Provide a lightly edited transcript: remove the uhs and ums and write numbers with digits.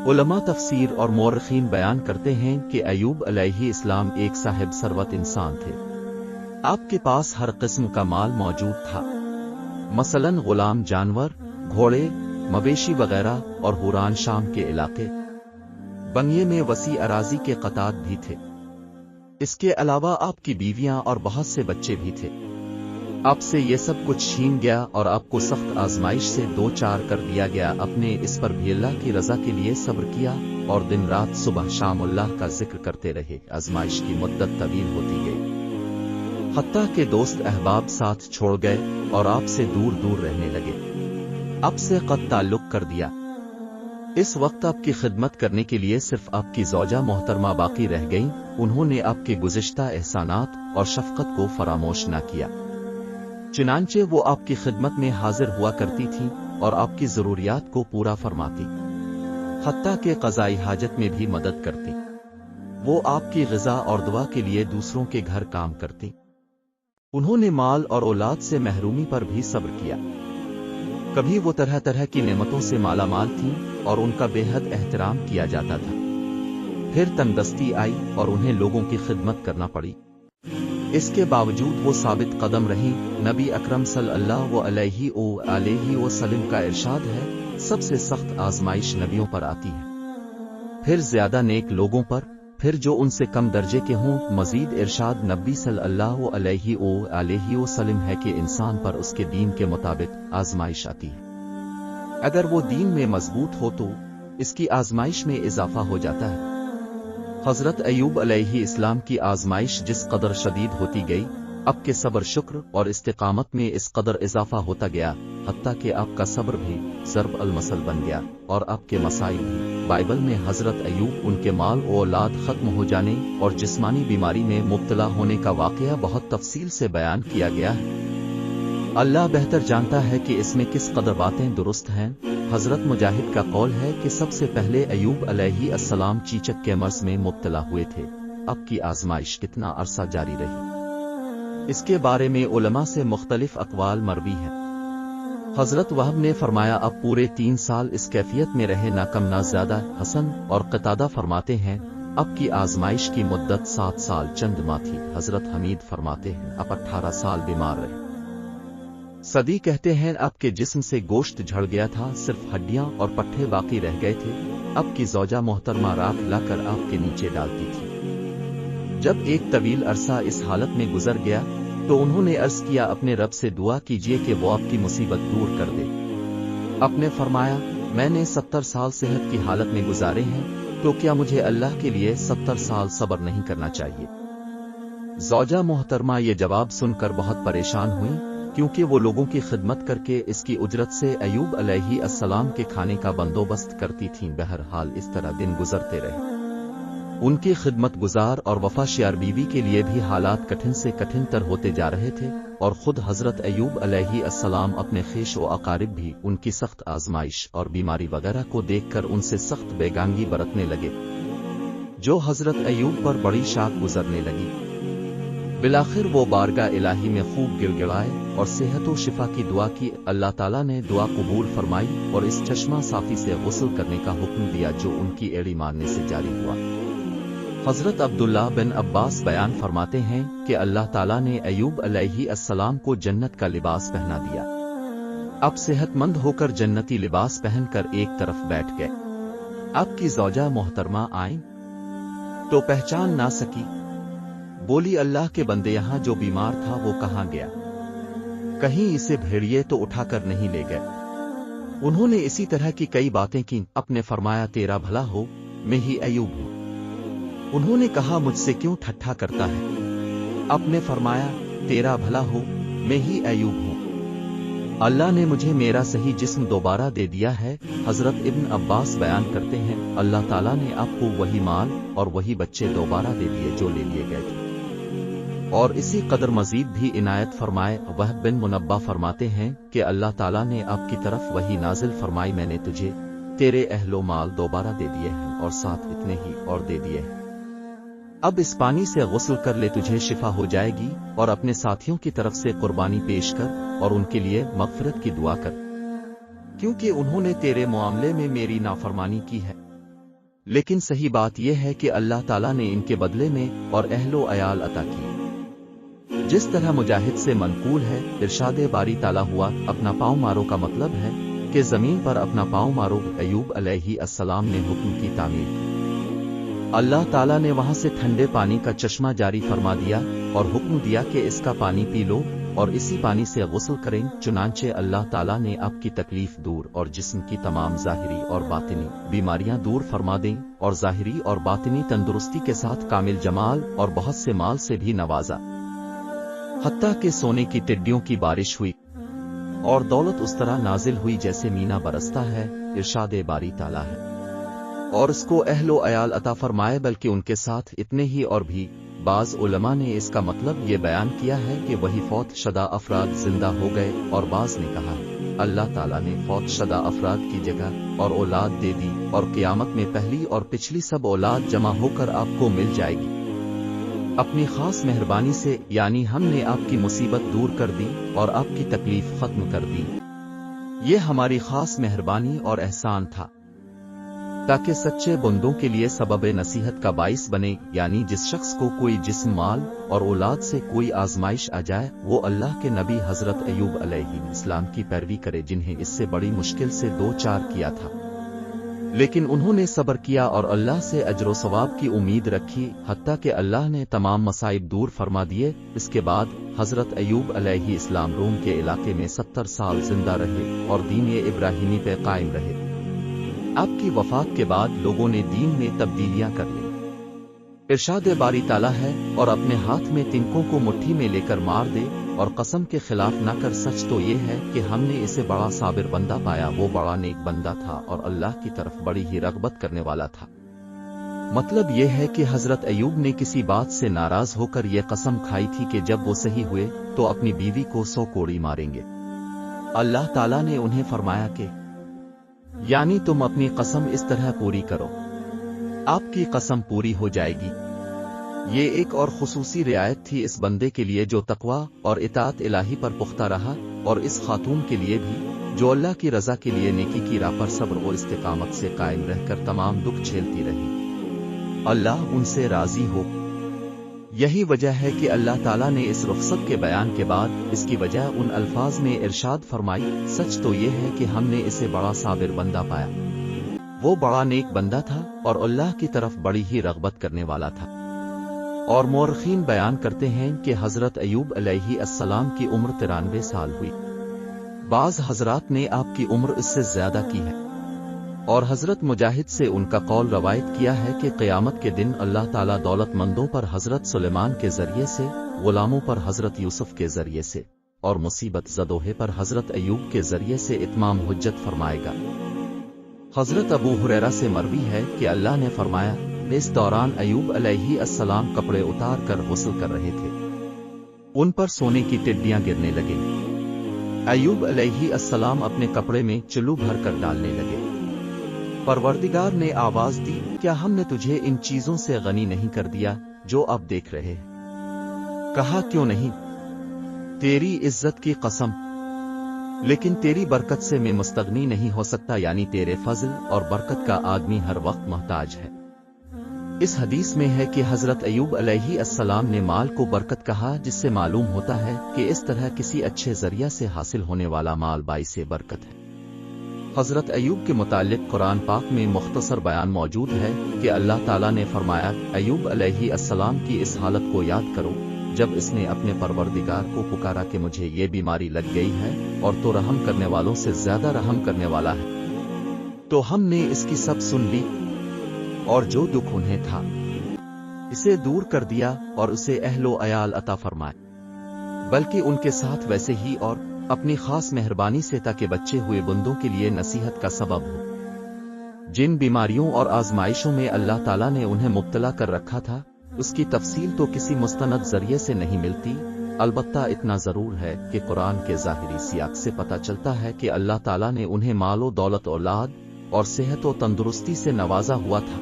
علماء تفسیر اور مورخین بیان کرتے ہیں کہ ایوب علیہ السلام ایک صاحب ثروت انسان تھے۔ آپ کے پاس ہر قسم کا مال موجود تھا، مثلاً غلام جانور، گھوڑے، مویشی وغیرہ، اور حوران شام کے علاقے بنیے میں وسیع اراضی کے قطعات بھی تھے۔ اس کے علاوہ آپ کی بیویاں اور بہت سے بچے بھی تھے۔ آپ سے یہ سب کچھ چھین گیا اور آپ کو سخت آزمائش سے دو چار کر دیا گیا۔ اپنے اس پر بھی اللہ کی رضا کے لیے صبر کیا اور دن رات صبح شام اللہ کا ذکر کرتے رہے۔ آزمائش کی مدت طویل ہوتی گئی، حتیٰ کہ دوست احباب ساتھ چھوڑ گئے اور آپ سے دور دور رہنے لگے، آپ سے قطع تعلق کر دیا۔ اس وقت آپ کی خدمت کرنے کے لیے صرف آپ کی زوجہ محترمہ باقی رہ گئیں۔ انہوں نے آپ کے گزشتہ احسانات اور شفقت کو فراموش نہ کیا، چنانچہ وہ آپ کی خدمت میں حاضر ہوا کرتی تھیں اور آپ کی ضروریات کو پورا فرماتی، حتیٰ کہ قضائی حاجت میں بھی مدد کرتی۔ وہ آپ کی غذا اور دعا کے لیے دوسروں کے گھر کام کرتی۔ انہوں نے مال اور اولاد سے محرومی پر بھی صبر کیا۔ کبھی وہ طرح طرح کی نعمتوں سے مالا مال تھیں اور ان کا بے حد احترام کیا جاتا تھا، پھر تنگدستی آئی اور انہیں لوگوں کی خدمت کرنا پڑی۔ اس کے باوجود وہ ثابت قدم رہیں۔ نبی اکرم صلی اللہ علیہ وسلم کا ارشاد ہے، سب سے سخت آزمائش نبیوں پر آتی ہے، پھر زیادہ نیک لوگوں پر، پھر جو ان سے کم درجے کے ہوں۔ مزید ارشاد نبی صلی اللہ علیہ وسلم ہے کہ انسان پر اس کے دین کے مطابق آزمائش آتی ہے۔ اگر وہ دین میں مضبوط ہو تو اس کی آزمائش میں اضافہ ہو جاتا ہے۔ حضرت ایوب علیہ السلام کی آزمائش جس قدر شدید ہوتی گئی، آپ کے صبر، شکر اور استقامت میں اس قدر اضافہ ہوتا گیا، حتیٰ کہ آپ کا صبر بھی ضرب المثل بن گیا اور آپ کے مسائل بھی۔ بائبل میں حضرت ایوب، ان کے مال و اولاد ختم ہو جانے اور جسمانی بیماری میں مبتلا ہونے کا واقعہ بہت تفصیل سے بیان کیا گیا ہے۔ اللہ بہتر جانتا ہے کہ اس میں کس قدر باتیں درست ہیں۔ حضرت مجاہد کا قول ہے کہ سب سے پہلے ایوب علیہ السلام چیچک کے مرض میں مبتلا ہوئے تھے۔ اب کی آزمائش کتنا عرصہ جاری رہی، اس کے بارے میں علماء سے مختلف اقوال مروی ہیں۔ حضرت وہب نے فرمایا اب پورے 3 سال اس کیفیت میں رہے، نہ کم نہ زیادہ۔ حسن اور قتادہ فرماتے ہیں اب کی آزمائش کی مدت 7 سال چند ماہ تھی۔ حضرت حمید فرماتے ہیں اب 18 سال بیمار رہے۔ صدی کہتے ہیں اب کے جسم سے گوشت جھڑ گیا تھا، صرف ہڈیاں اور پٹھے باقی رہ گئے تھے۔ اب کی زوجہ محترمہ راکھ لا کر آپ کے نیچے ڈالتی تھی۔ جب ایک طویل عرصہ اس حالت میں گزر گیا تو انہوں نے عرض کیا اپنے رب سے دعا کیجیے کہ وہ آپ کی مصیبت دور کر دے۔ آپ نے فرمایا میں نے 70 سال صحت کی حالت میں گزارے ہیں، تو کیا مجھے اللہ کے لیے 70 سال صبر نہیں کرنا چاہیے؟ زوجہ محترمہ یہ جواب سن کر بہت پریشان ہوئی، کیونکہ وہ لوگوں کی خدمت کر کے اس کی اجرت سے ایوب علیہ السلام کے کھانے کا بندوبست کرتی تھیں۔ بہرحال اس طرح دن گزرتے رہے۔ ان کی خدمت گزار اور وفاشیار بیوی کے لیے بھی حالات کٹھن سے کٹھن تر ہوتے جا رہے تھے، اور خود حضرت ایوب علیہ السلام اپنے خیش و اقارب بھی ان کی سخت آزمائش اور بیماری وغیرہ کو دیکھ کر ان سے سخت بیگانگی برتنے لگے، جو حضرت ایوب پر بڑی شاک گزرنے لگی۔ بالآخر وہ بارگاہ الہی میں خوب گڑ گڑائے اور صحت و شفا کی دعا کی۔ اللہ تعالیٰ نے دعا قبول فرمائی اور اس چشمہ صافی سے غسل کرنے کا حکم دیا جو ان کی ایڑی مارنے سے جاری ہوا۔ حضرت عبداللہ بن عباس بیان فرماتے ہیں کہ اللہ تعالیٰ نے ایوب علیہ السلام کو جنت کا لباس پہنا دیا۔ اب صحت مند ہو کر جنتی لباس پہن کر ایک طرف بیٹھ گئے۔ آپ کی زوجہ محترمہ آئیں تو پہچان نہ سکی، بولی اللہ کے بندے یہاں جو بیمار تھا وہ کہاں گیا؟ کہیں اسے بھیڑیے تو اٹھا کر نہیں لے گئے؟ انہوں نے اسی طرح کی کئی باتیں کی۔ اپنے فرمایا تیرا بھلا ہو، میں ہی ایوب ہوں۔ انہوں نے کہا مجھ سے کیوں ٹھٹھا کرتا ہے؟ اپنے فرمایا تیرا بھلا ہو، میں ہی ایوب ہوں۔ اللہ نے مجھے میرا صحیح جسم دوبارہ دے دیا ہے۔ حضرت ابن عباس بیان کرتے ہیں اللہ تعالیٰ نے آپ کو وہی مال اور وہی بچے دوبارہ دے دیے جو لے لیے گئے تھے، اور اسی قدر مزید بھی عنایت فرمائے۔ وہب بن منبہ فرماتے ہیں کہ اللہ تعالیٰ نے آپ کی طرف وہی نازل فرمائی، میں نے تجھے تیرے اہل و مال دوبارہ دے دیے ہیں اور ساتھ اتنے ہی اور دے دیے ہیں۔ اب اس پانی سے غسل کر لے، تجھے شفا ہو جائے گی، اور اپنے ساتھیوں کی طرف سے قربانی پیش کر اور ان کے لیے مغفرت کی دعا کر، کیونکہ انہوں نے تیرے معاملے میں میری نافرمانی کی ہے۔ لیکن صحیح بات یہ ہے کہ اللہ تعالیٰ نے ان کے بدلے میں اور اہل و عیال عطا کی، جس طرح مجاہد سے منقول ہے، ارشاد باری تعالیٰ ہوا اپنا پاؤں مارو کا مطلب ہے کہ زمین پر اپنا پاؤں مارو۔ ایوب علیہ السلام نے حکم کی تعمیل کی۔ اللہ تعالیٰ نے وہاں سے ٹھنڈے پانی کا چشمہ جاری فرما دیا اور حکم دیا کہ اس کا پانی پی لو اور اسی پانی سے غسل کریں۔ چنانچہ اللہ تعالیٰ نے آپ کی تکلیف دور اور جسم کی تمام ظاہری اور باطنی بیماریاں دور فرما دیں اور ظاہری اور باطنی تندرستی کے ساتھ کامل جمال اور بہت سے مال سے بھی نوازا، حتیٰ کہ سونے کی ٹڈیوں کی بارش ہوئی اور دولت اس طرح نازل ہوئی جیسے مینا برستا ہے۔ ارشاد باری تعالیٰ ہے اور اس کو اہل و عیال عطا فرمائے، بلکہ ان کے ساتھ اتنے ہی اور بھی۔ بعض علماء نے اس کا مطلب یہ بیان کیا ہے کہ وہی فوت شدہ افراد زندہ ہو گئے، اور بعض نے کہا اللہ تعالیٰ نے فوت شدہ افراد کی جگہ اور اولاد دے دی اور قیامت میں پہلی اور پچھلی سب اولاد جمع ہو کر آپ کو مل جائے گی اپنی خاص مہربانی سے، یعنی ہم نے آپ کی مصیبت دور کر دی اور آپ کی تکلیف ختم کر دی۔ یہ ہماری خاص مہربانی اور احسان تھا تاکہ سچے بندوں کے لیے سبب نصیحت کا باعث بنے، یعنی جس شخص کو کوئی جسم، مال اور اولاد سے کوئی آزمائش آ جائے وہ اللہ کے نبی حضرت ایوب علیہ السلام کی پیروی کرے، جنہیں اس سے بڑی مشکل سے دو چار کیا تھا، لیکن انہوں نے صبر کیا اور اللہ سے اجر و ثواب کی امید رکھی، حتیٰ کہ اللہ نے تمام مصائب دور فرما دیے۔ اس کے بعد حضرت ایوب علیہ السلام روم کے علاقے میں 70 سال زندہ رہے اور دین ابراہیمی پہ قائم رہے۔ آپ کی وفات کے بعد لوگوں نے دین میں تبدیلیاں کر لی۔ ارشاد باری تعالیٰ ہے اور اپنے ہاتھ میں تنکوں کو مٹھی میں لے کر مار دے اور قسم کے خلاف نہ کر، سچ تو یہ ہے کہ ہم نے اسے بڑا صابر بندہ پایا، وہ بڑا نیک بندہ تھا اور اللہ کی طرف بڑی ہی رغبت کرنے والا تھا۔ مطلب یہ ہے کہ حضرت ایوب نے کسی بات سے ناراض ہو کر یہ قسم کھائی تھی کہ جب وہ صحیح ہوئے تو اپنی بیوی کو 100 کوڑی ماریں گے۔ اللہ تعالیٰ نے انہیں فرمایا کہ یعنی تم اپنی قسم اس طرح پوری کرو، آپ کی قسم پوری ہو جائے گی۔ یہ ایک اور خصوصی رعایت تھی اس بندے کے لیے جو تقوی اور اطاعت الہی پر پختہ رہا، اور اس خاتون کے لیے بھی جو اللہ کی رضا کے لیے نیکی کی راہ پر صبر و استقامت سے قائم رہ کر تمام دکھ جھیلتی رہی۔ اللہ ان سے راضی ہو۔ یہی وجہ ہے کہ اللہ تعالیٰ نے اس رخصت کے بیان کے بعد اس کی وجہ ان الفاظ میں ارشاد فرمائی، سچ تو یہ ہے کہ ہم نے اسے بڑا صابر بندہ پایا، وہ بڑا نیک بندہ تھا اور اللہ کی طرف بڑی ہی رغبت کرنے والا تھا۔ اور مورخین بیان کرتے ہیں کہ حضرت ایوب علیہ السلام کی عمر 93 سال ہوئی، بعض حضرات نے آپ کی عمر اس سے زیادہ کی ہے، اور حضرت مجاہد سے ان کا قول روایت کیا ہے کہ قیامت کے دن اللہ تعالیٰ دولت مندوں پر حضرت سلیمان کے ذریعے سے، غلاموں پر حضرت یوسف کے ذریعے سے اور مصیبت زدوہے پر حضرت ایوب کے ذریعے سے اتمام حجت فرمائے گا۔ حضرت ابو ہریرہ سے مروی ہے کہ اللہ نے فرمایا، اس دوران ایوب علیہ السلام کپڑے اتار کر غسل کر رہے تھے، ان پر سونے کی ٹڈیاں گرنے لگیں۔ ایوب علیہ السلام اپنے کپڑے میں چلو بھر کر ڈالنے لگے۔ پروردگار نے آواز دی، کیا ہم نے تجھے ان چیزوں سے غنی نہیں کر دیا جو اب دیکھ رہے ہیں؟ کہا کیوں نہیں، تیری عزت کی قسم، لیکن تیری برکت سے میں مستغنی نہیں ہو سکتا، یعنی تیرے فضل اور برکت کا آدمی ہر وقت محتاج ہے۔ اس حدیث میں ہے کہ حضرت ایوب علیہ السلام نے مال کو برکت کہا، جس سے معلوم ہوتا ہے کہ اس طرح کسی اچھے ذریعہ سے حاصل ہونے والا مال باعث برکت ہے۔ حضرت ایوب کے متعلق قرآن پاک میں مختصر بیان موجود ہے کہ اللہ تعالیٰ نے فرمایا، ایوب علیہ السلام کی اس حالت کو یاد کرو جب اس نے اپنے پروردگار کو پکارا کہ مجھے یہ بیماری لگ گئی ہے اور تو رحم کرنے والوں سے زیادہ رحم کرنے والا ہے، تو ہم نے اس کی سب سن لی اور جو دکھ انہیں تھا اسے دور کر دیا اور اسے اہل و عیال عطا فرمائے، بلکہ ان کے ساتھ ویسے ہی اور اپنی خاص مہربانی سے، تاکہ بچے ہوئے بندوں کے لیے نصیحت کا سبب ہو۔ جن بیماریوں اور آزمائشوں میں اللہ تعالیٰ نے انہیں مبتلا کر رکھا تھا، اس کی تفصیل تو کسی مستند ذریعے سے نہیں ملتی، البتہ اتنا ضرور ہے کہ قرآن کے ظاہری سیاق سے پتہ چلتا ہے کہ اللہ تعالیٰ نے انہیں مال و دولت، اولاد اور صحت و تندرستی سے نوازا ہوا تھا۔